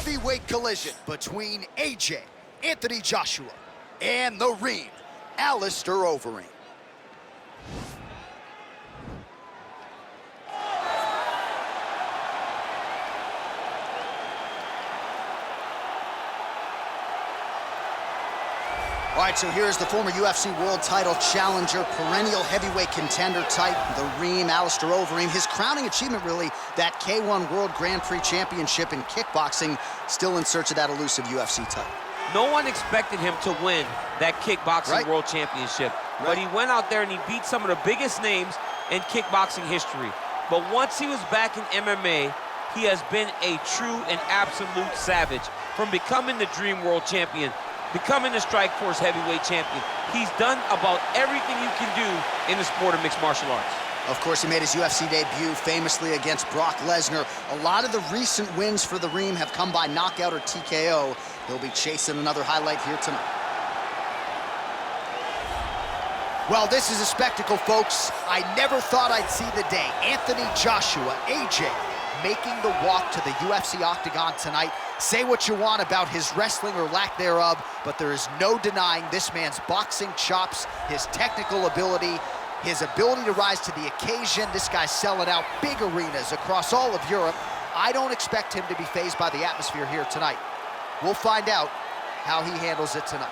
heavyweight collision between AJ, Anthony Joshua, and the Reem, Alistair Overeem. All right, so here's the former UFC World Title challenger, perennial heavyweight contender type, the Reem, Alistair Overeem. His crowning achievement, really, that K1 World Grand Prix Championship in kickboxing, still in search of that elusive UFC title. No one expected him to win that kickboxing world championship, but he went out there and he beat some of the biggest names in kickboxing history. But once he was back in MMA, he has been a true and absolute savage. From becoming the Dream World Champion, becoming the Strikeforce heavyweight champion, he's done about everything you can do in the sport of mixed martial arts. Of course, he made his UFC debut famously against Brock Lesnar. A lot of the recent wins for the Reem have come by knockout or TKO. He'll be chasing another highlight here tonight. Well, this is a spectacle, folks. I never thought I'd see the day. Anthony Joshua, AJ, making the walk to the UFC octagon tonight. Say what you want about his wrestling or lack thereof, but there is no denying this man's boxing chops, his technical ability, his ability to rise to the occasion. This guy's selling out big arenas across all of Europe. I don't expect him to be fazed by the atmosphere here tonight. We'll find out how he handles it tonight.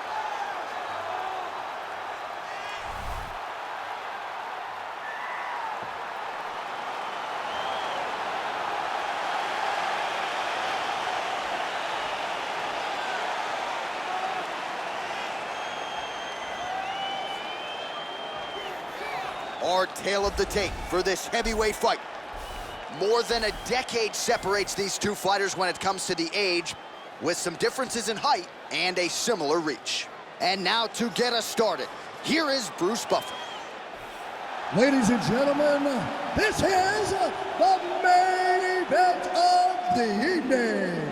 Our tale of the tape for this heavyweight fight. More than a decade separates these two fighters when it comes to the age, with some differences in height and a similar reach. And now to get us started, here is Bruce Buffer. Ladies and gentlemen, this is the main event of the evening.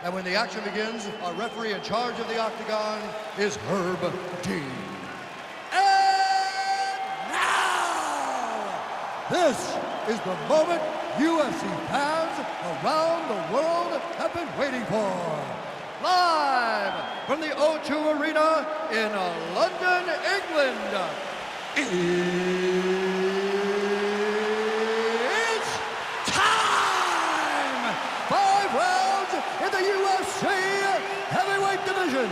And when the action begins, our referee in charge of the octagon is Herb Dean. This is the moment UFC fans around the world have been waiting for. Live from the O2 Arena in London, England, it's time! 5 rounds in the UFC heavyweight division.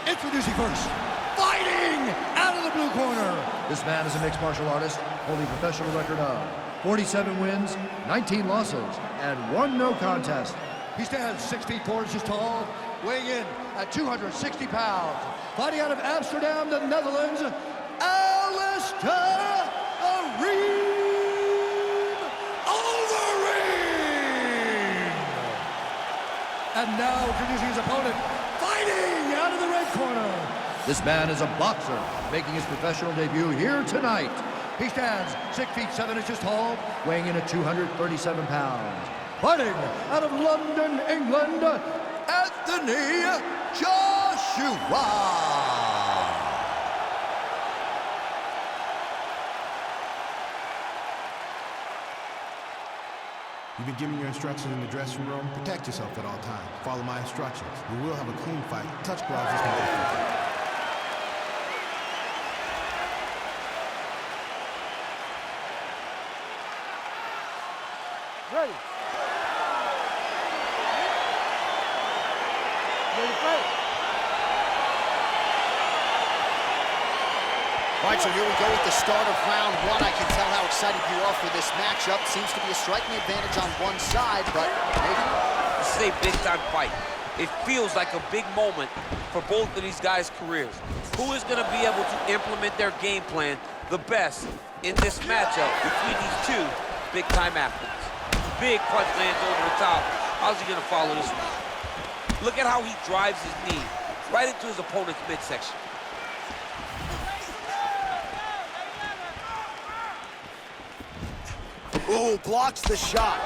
Introducing first, fighting out of the blue corner. This man is a mixed martial artist, holding a professional record of 47 wins, 19 losses, and 1 no contest. He stands 6 feet 4 inches tall, weighing in at 260 pounds. Fighting out of Amsterdam, the Netherlands, Alistair Overeem. And now introducing his opponent, fighting out of the red corner. This man is a boxer, making his professional debut here tonight. He stands 6 feet 7 inches tall, weighing in at 237 pounds. Fighting out of London, England, Anthony Joshua. You've been given your instructions in the dressing room. Protect yourself at all times. Follow my instructions. We will have a clean fight. Touch gloves is my Ready. Ready to fight. All right, so here we go with the start of round 1. I can tell how excited you are for this matchup. Seems to be a striking advantage on one side, but maybe not. This is a big-time fight. It feels like a big moment for both of these guys' careers. Who is going to be able to implement their game plan the best in this matchup between these two big-time athletes? Big punch lands over the top. How's he going to follow this one? Look at how he drives his knee right into his opponent's midsection. Ooh, blocks the shot.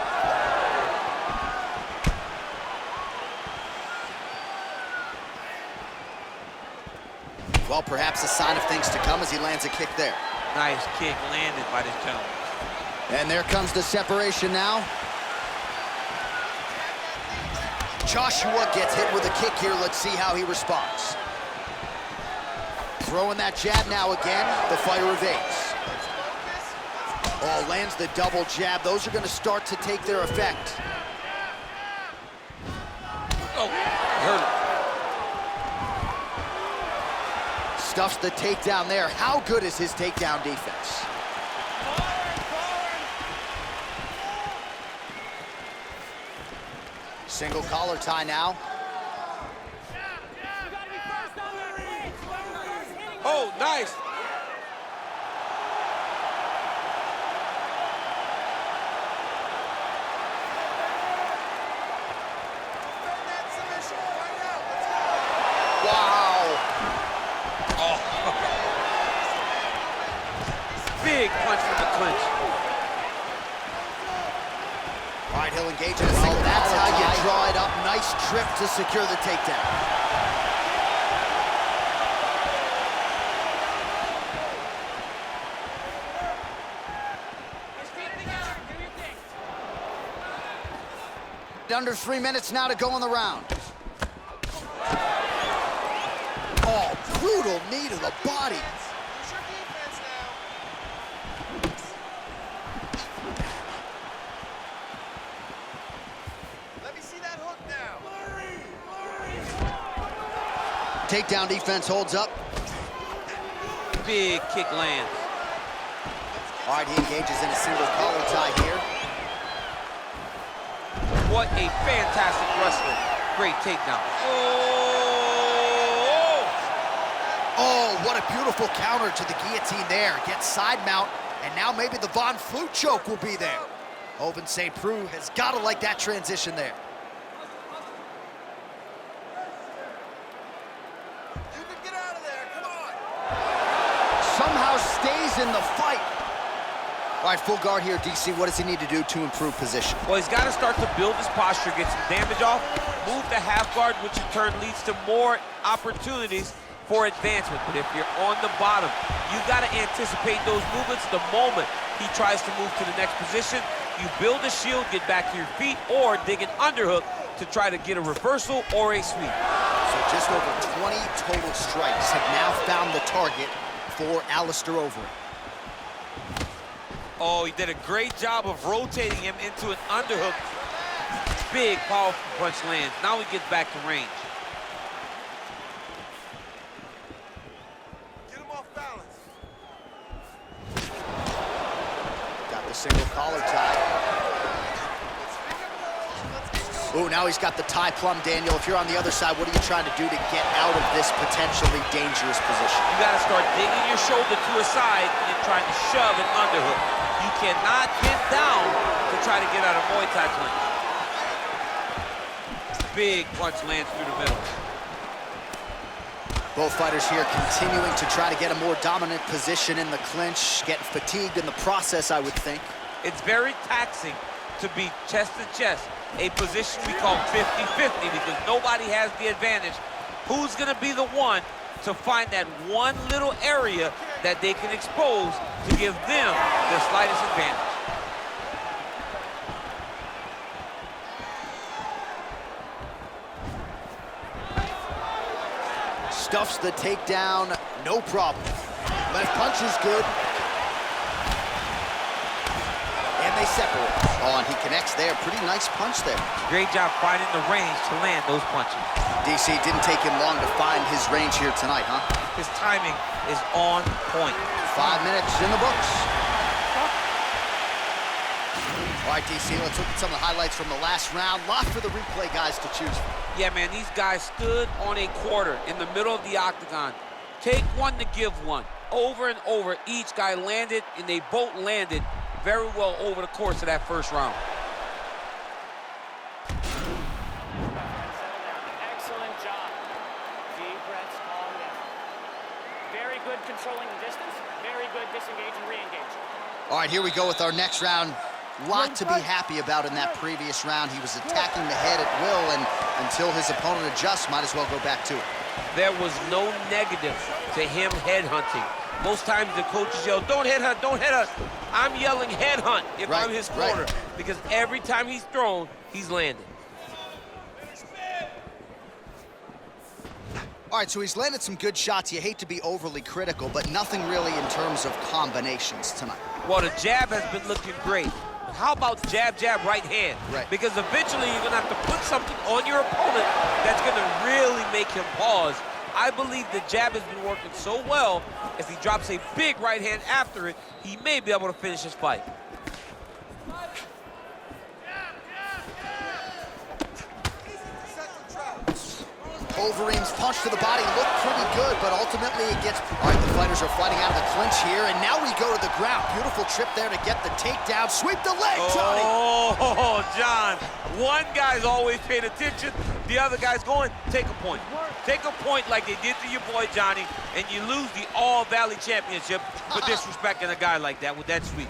Well, perhaps a sign of things to come as he lands a kick there. Nice kick landed by this gentleman. And there comes the separation now. Joshua gets hit with a kick here. Let's see how he responds. Throwing that jab now again. The fighter evades. Oh, lands the double jab. Those are going to start to take their effect. Oh, hurt him. Stuffs the takedown there. How good is his takedown defense? Single collar tie now. Oh, nice. Wow. Oh. Big punch from the clinch. All right, he'll engage in a single. That's how you draw it up. Nice trip to secure the takedown. Under 3 minutes now to go in the round. Oh, brutal knee to the body. Use your defense now. Let me see that hook now. Takedown defense holds up. Big kick lands. All right, he engages in a single collar tie here. What a fantastic wrestler. Great takedown. Oh, what a beautiful counter to the guillotine there. Gets side mount, and now maybe the Von Flute choke will be there. Oven St. Preux has got to like that transition there. You can get out of there, come on. Somehow stays in the fight. All right, full guard here, DC. What does he need to do to improve position? Well, he's got to start to build his posture, get some damage off, move the half guard, which in turn leads to more opportunities for advancement. But if you're on the bottom, you got to anticipate those movements the moment he tries to move to the next position. You build a shield, get back to your feet, or dig an underhook to try to get a reversal or a sweep. So just over 20 total strikes have now found the target for Alistair Overeem. Oh, he did a great job of rotating him into an underhook. Big, powerful punch lands. Now he gets back to range. Get him off balance. Got the single collar tie. Oh, now he's got the tie plum, Daniel. If you're on the other side, what are you trying to do to get out of this potentially dangerous position? You got to start digging your shoulder to a side and trying to shove an underhook. You cannot pin down to try to get out of Muay Thai clinch. Big punch lands through the middle. Both fighters here continuing to try to get a more dominant position in the clinch, getting fatigued in the process, I would think. It's very taxing to be chest to chest, a position we call 50-50 because nobody has the advantage. Who's going to be the one to find that one little area that they can expose to give them the slightest advantage? Stuffs the takedown, no problem. Left punch is good. And they separate. Oh, and he connects there. Pretty nice punch there. Great job finding the range to land those punches. DC, didn't take him long to find his range here tonight, huh? His timing is on point. 5 minutes in the books. All right, DC, let's look at some of the highlights from the last round. Lot for the replay guys to choose from. Yeah, man, these guys stood on a quarter in the middle of the octagon. Take one to give one. Over and over, each guy landed, and they both landed very well over the course of that first round. Excellent job. Deep breaths, calm down. Very good controlling the distance. Very good disengage and re-engage. All right, here we go with our next round. Lot to be happy about in that previous round. He was attacking the head at will, and until his opponent adjusts, might as well go back to it. There was no negative to him headhunting. Most times the coaches yell, don't headhunt, don't headhunt. I'm yelling headhunt if I'm his corner, because every time he's thrown, he's landed. All right, so he's landed some good shots. You hate to be overly critical, but nothing really in terms of combinations tonight. Well, the jab has been looking great. But how about jab, jab, right hand? Right. Because eventually you're going to have to put something on your opponent that's going to really make him pause. I believe the jab has been working so well, if he drops a big right hand after it, he may be able to finish his fight. Overeem's punch to the body looked pretty good, but ultimately it gets... All right, the fighters are fighting out of the clinch here, and now we go to the ground. Beautiful trip there to get the takedown. Sweep the leg, Johnny! Oh, John. One guy's always paying attention. The other guy's going, take a point. Take a point like they did to your boy, Johnny, and you lose the All-Valley Championship for disrespecting a guy like that with that sweep.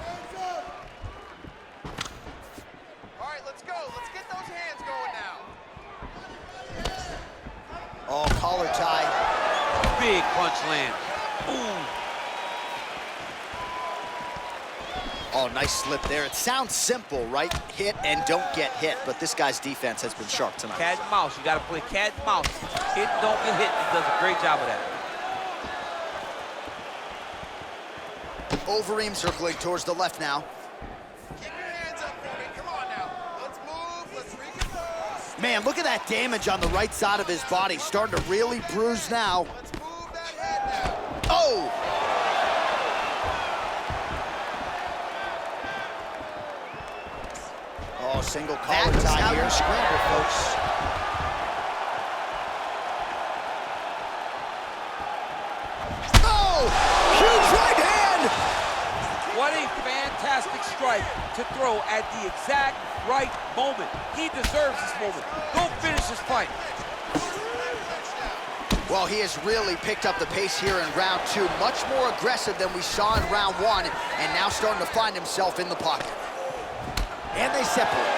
All right, let's go. Let's get those hands going now. Oh, collar tie. Big punch land. Ooh. Oh, nice slip there. It sounds simple, right? Hit and don't get hit, but this guy's defense has been sharp tonight. Cat and mouse. You got to play cat and mouse. Hit, don't get hit. He does a great job of that. Overeem circling towards the left now. Keep your hands up for me. Come on now. Let's move. Let's recompose. Man, look at that damage on the right side of his body. Starting to really bruise now. Let's move that head now. Oh! Oh, single collar tie here. Scramble, folks. Oh! Huge right hand! What a fantastic strike to throw at the exact right moment. He deserves this moment. Go finish this fight. Well, he has really picked up the pace here in round two. Much more aggressive than we saw in round one, and now starting to find himself in the pocket. And they separate.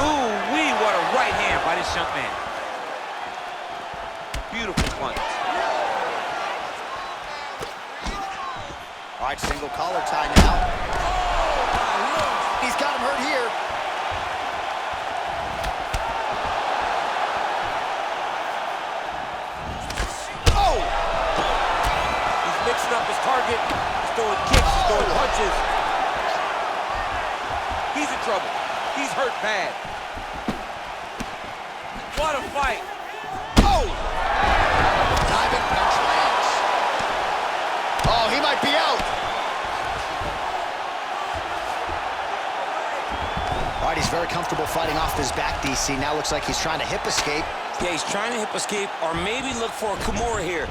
Ooh-wee, what a right hand by this young man. Beautiful punch. All right, single collar tie now. He's got him hurt here. Oh! He's mixing up his target. He's throwing kicks, he's throwing punches. He's in trouble. He's hurt bad. What a fight. Oh! Diving punch lands. Oh, he might be out. All right, he's very comfortable fighting off his back, DC. Now looks like he's trying to hip escape. Yeah, he's trying to hip escape or maybe look for a Kimura here.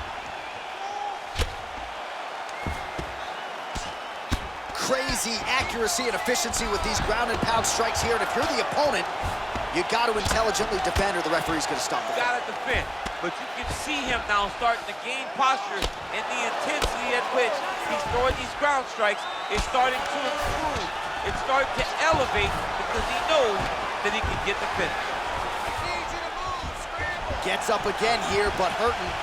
Crazy accuracy and efficiency with these ground and pound strikes here. And if you're the opponent, you got to intelligently defend or the referee's going to stop the fight. Got to defend. But you can see him now starting to gain posture, and the intensity at which he's throwing these ground strikes is starting to improve. It's starting to elevate because he knows that he can get the finish. Need you to move. Scramble. Gets up again here, but hurting.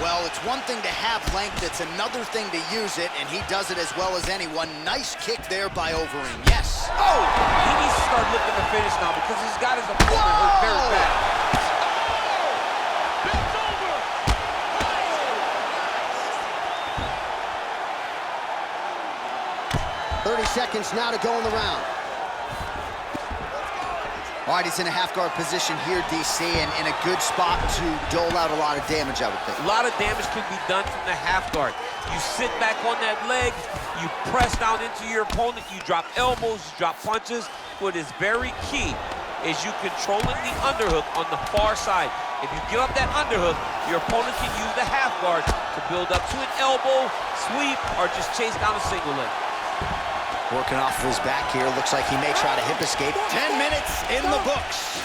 Well, it's one thing to have length, it's another thing to use it, and he does it as well as anyone. Nice kick there by Overeem. Yes. Oh! He needs to start looking to finish now because he's got his opponent hurt very bad. It's over. 30 seconds now to go in the round. All right, he's in a half guard position here, DC, and in a good spot to dole out a lot of damage, I would think. A lot of damage can be done from the half guard. You sit back on that leg, you press down into your opponent, you drop elbows, you drop punches. What is very key is you controlling the underhook on the far side. If you give up that underhook, your opponent can use the half guard to build up to an elbow, sweep, or just chase down a single leg. Working off of his back here. Looks like he may try to hip escape. 10 minutes in the books.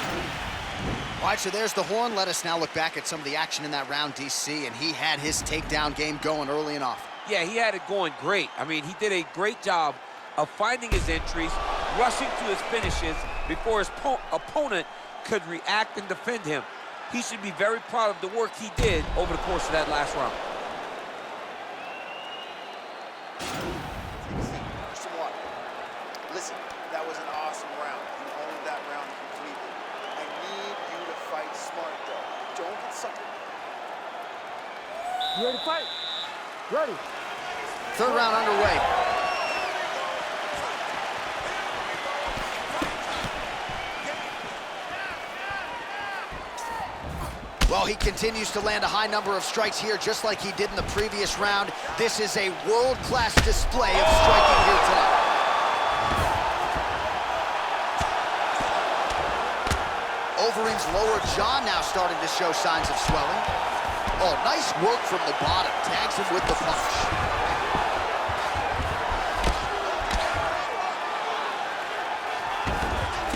All right, so there's the horn. Let us now look back at some of the action in that round, DC, and he had his takedown game going early and often. Yeah, he had it going great. I mean, he did a great job of finding his entries, rushing to his finishes before his opponent could react and defend him. He should be very proud of the work he did over the course of that last round. Some water. Listen, that was an awesome round. You owned that round completely. I need you to fight smart, though. Don't get sucked in. You ready to fight? Ready. Third round underway. Well, he continues to land a high number of strikes here, just like he did in the previous round. This is a world-class display of striking here tonight. Overeem's lower jaw now starting to show signs of swelling. Oh, nice work from the bottom. Tags him with the punch.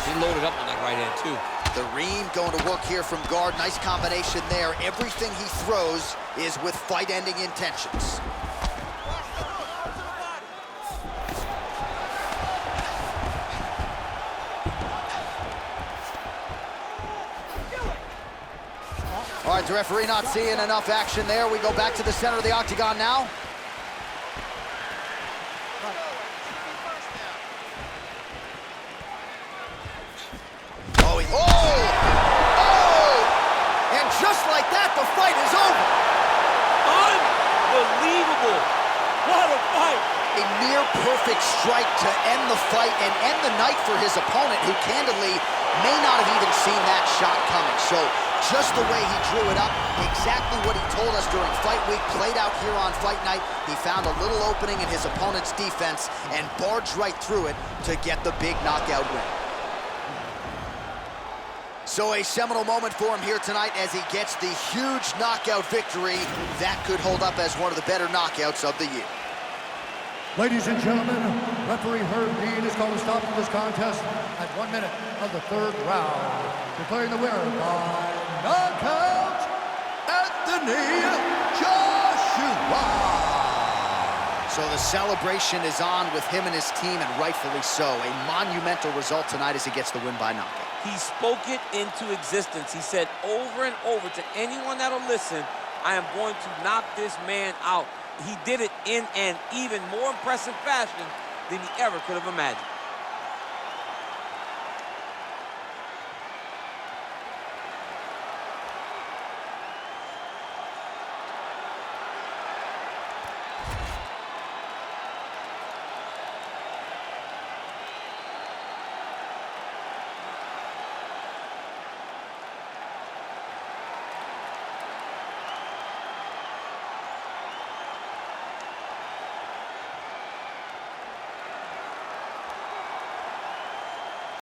He loaded up on that right hand, too. The Reem going to work here from guard. Nice combination there. Everything he throws is with fight-ending intentions. All right, the referee not seeing enough action there. We go back to the center of the octagon now. Just like that, the fight is over. Unbelievable. What a fight. A near perfect strike to end the fight and end the night for his opponent, who candidly may not have even seen that shot coming. So just the way he drew it up, exactly what he told us during fight week, played out here on fight night. He found a little opening in his opponent's defense and barged right through it to get the big knockout win. So a seminal moment for him here tonight as he gets the huge knockout victory. That could hold up as one of the better knockouts of the year. Ladies and gentlemen, referee Herb Dean has called a stop to this contest at 1 minute of the third round, declaring the winner by knockout, Anthony Joshua. So the celebration is on with him and his team, and rightfully so. A monumental result tonight as he gets the win by knockout. He spoke it into existence. He said over and over to anyone that'll listen, I am going to knock this man out. He did it in an even more impressive fashion than he ever could have imagined.